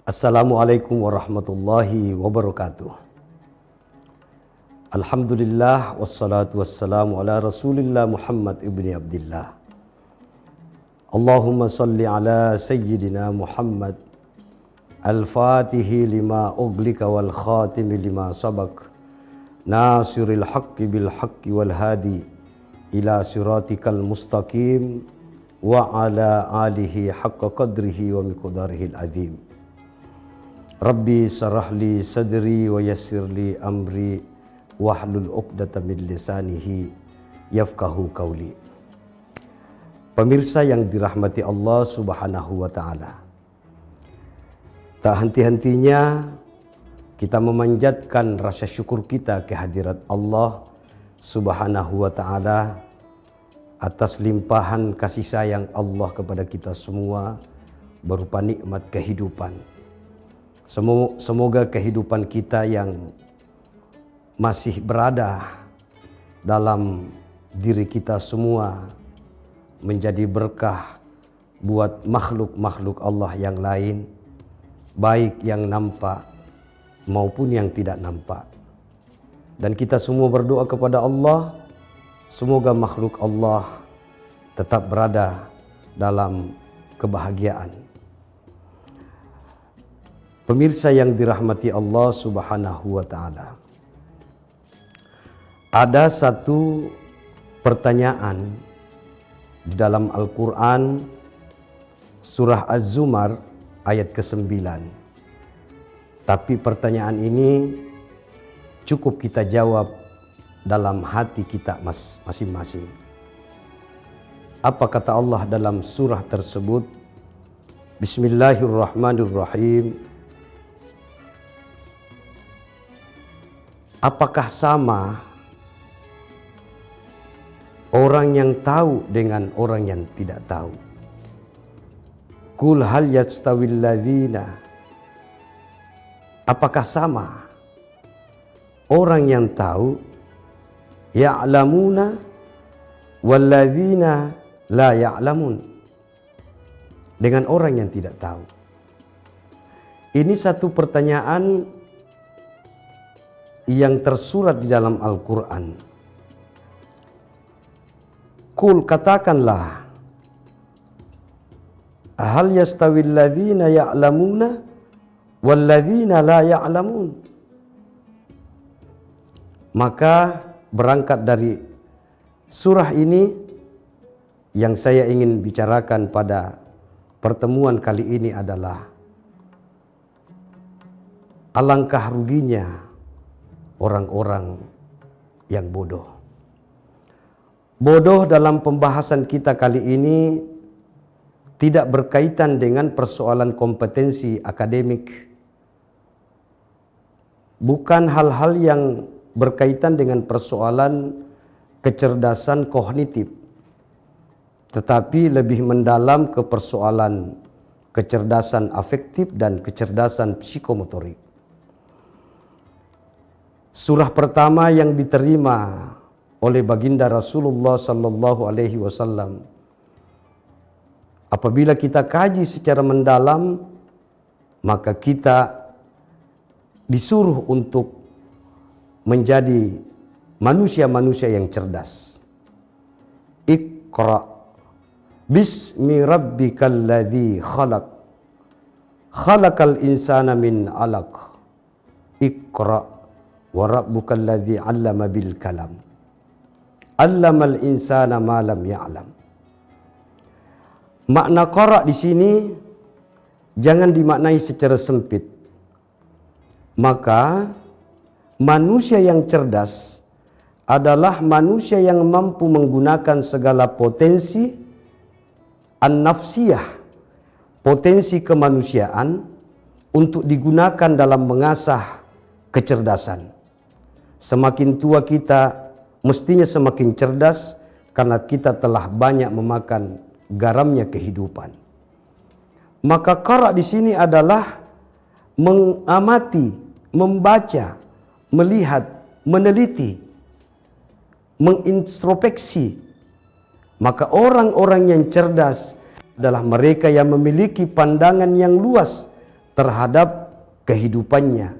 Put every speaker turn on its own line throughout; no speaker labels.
Assalamualaikum warahmatullahi wabarakatuh. Alhamdulillah wassalatu wassalamu ala Rasulillah Muhammad ibni Abdillah. Allahumma salli ala Sayyidina Muhammad al-fatihi lima uglika wal khatimi lima sabak nasiril haqqi bil haqqi wal hadi ila siratikal mustaqim wa ala alihi haqqa qadrihi wa miqdarihil azim. Rabbi sarah li sadri wa yassir li amri wahlul 'uqdatam min lisanihi yafqahu qawli. Pemirsa yang dirahmati Allah Subhanahu wa taala. Tak henti-hentinya kita memanjatkan rasa syukur kita kehadirat Allah Subhanahu wa taala atas limpahan kasih sayang Allah kepada kita semua berupa nikmat kehidupan. Semoga kehidupan kita yang masih berada dalam diri kita semua menjadi berkah buat makhluk-makhluk Allah yang lain, baik yang nampak maupun yang tidak nampak. Dan kita semua berdoa kepada Allah, semoga makhluk Allah tetap berada dalam kebahagiaan. Pemirsa yang dirahmati Allah Subhanahu wa taala. Ada satu pertanyaan di dalam Al-Qur'an surah Az-Zumar ayat ke-9. Tapi pertanyaan ini cukup kita jawab dalam hati kita masing-masing. Apa kata Allah dalam surah tersebut? Bismillahirrahmanirrahim. Apakah sama orang yang tahu dengan orang yang tidak tahu? Qul hal yastawil ladzina. Apakah sama orang yang tahu ya'lamuna wal ladzina la ya'lamun dengan orang yang tidak tahu? Ini satu pertanyaan yang tersurat di dalam Al-Quran. Qul, katakanlah, hal yastawil ladzina ya'lamuna wal ladzina la ya'lamun. Maka berangkat dari surah ini yang saya ingin bicarakan pada pertemuan kali ini adalah alangkah ruginya orang-orang yang bodoh. Bodoh dalam pembahasan kita kali ini tidak berkaitan dengan persoalan kompetensi akademik. Bukan hal-hal yang berkaitan dengan persoalan kecerdasan kognitif. Tetapi lebih mendalam ke persoalan kecerdasan afektif dan kecerdasan psikomotorik. Surah pertama yang diterima oleh baginda Rasulullah sallallahu alaihi wasallam, apabila kita kaji secara mendalam, maka kita disuruh untuk menjadi manusia-manusia yang cerdas. Iqra bismi rabbikal ladzi khalaq khalaqal insana min 'alaq iqra wa rabbukal ladzi 'allama bil kalam 'allamal insana ma lam ya'lam. Makna qara di sini jangan dimaknai secara sempit. Maka manusia yang cerdas adalah manusia yang mampu menggunakan segala potensi an-nafsiyah, potensi kemanusiaan untuk digunakan dalam mengasah kecerdasan. Semakin tua kita mestinya semakin cerdas karena kita telah banyak memakan garamnya kehidupan. Maka qara di sini adalah mengamati, membaca, melihat, meneliti, mengintrospeksi. Maka orang-orang yang cerdas adalah mereka yang memiliki pandangan yang luas terhadap kehidupannya,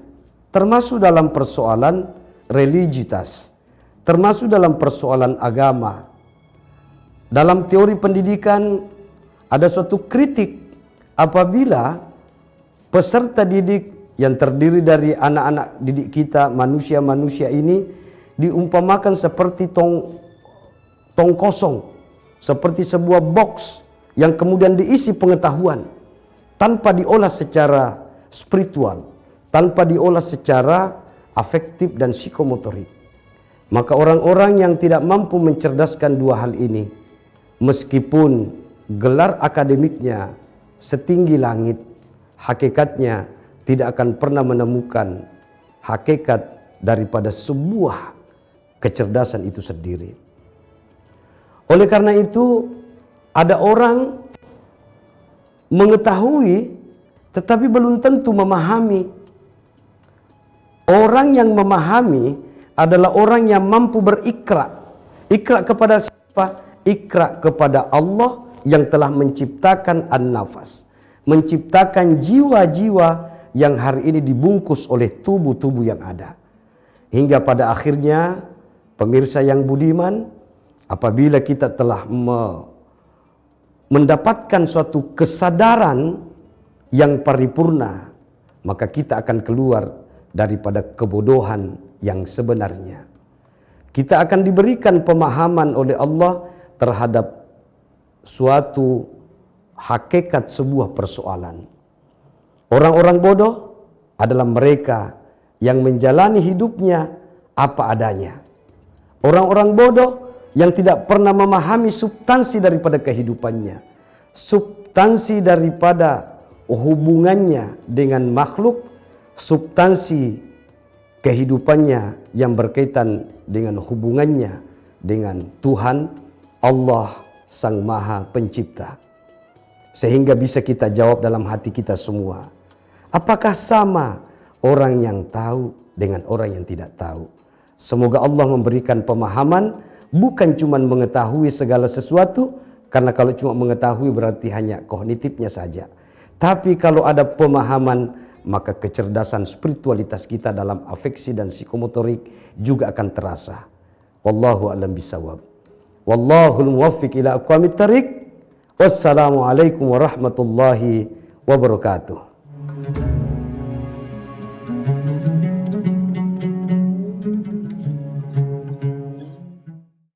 termasuk dalam persoalan religiusitas, termasuk dalam persoalan agama. Dalam teori pendidikan ada suatu kritik apabila peserta didik yang terdiri dari anak-anak didik kita, manusia-manusia ini diumpamakan seperti tong kosong, seperti sebuah box yang kemudian diisi pengetahuan tanpa diolah secara spiritual, tanpa diolah secara afektif dan psikomotorik. Maka orang-orang yang tidak mampu mencerdaskan dua hal ini, meskipun gelar akademiknya setinggi langit, hakikatnya tidak akan pernah menemukan hakikat daripada sebuah kecerdasan itu sendiri. Oleh karena itu, ada orang mengetahui tetapi belum tentu memahami. Orang yang memahami adalah orang yang mampu berikrar. Ikrar kepada siapa? Ikrar kepada Allah yang telah menciptakan an-nafas, menciptakan jiwa-jiwa yang hari ini dibungkus oleh tubuh-tubuh yang ada. Hingga pada akhirnya, pemirsa yang budiman, apabila kita telah mendapatkan suatu kesadaran yang paripurna, maka kita akan keluar daripada kebodohan yang sebenarnya. Kita akan diberikan pemahaman oleh Allah terhadap suatu hakikat sebuah persoalan. Orang-orang bodoh adalah mereka yang menjalani hidupnya apa adanya. Orang-orang bodoh yang tidak pernah memahami substansi daripada kehidupannya, substansi daripada hubungannya dengan makhluk, substansi kehidupannya yang berkaitan dengan hubungannya dengan Tuhan Allah Sang Maha Pencipta. Sehingga bisa kita jawab dalam hati kita semua, apakah sama orang yang tahu dengan orang yang tidak tahu? Semoga Allah memberikan pemahaman, bukan cuma mengetahui segala sesuatu, karena kalau cuma mengetahui berarti hanya kognitifnya saja. Tapi kalau ada pemahaman, maka kecerdasan spiritualitas kita dalam afeksi dan psikomotorik juga akan terasa. Wallahu a'lam bishawab. Wallahul muwaffiq ila aqwamit thariq. Wassalamualaikum warahmatullahi wabarakatuh.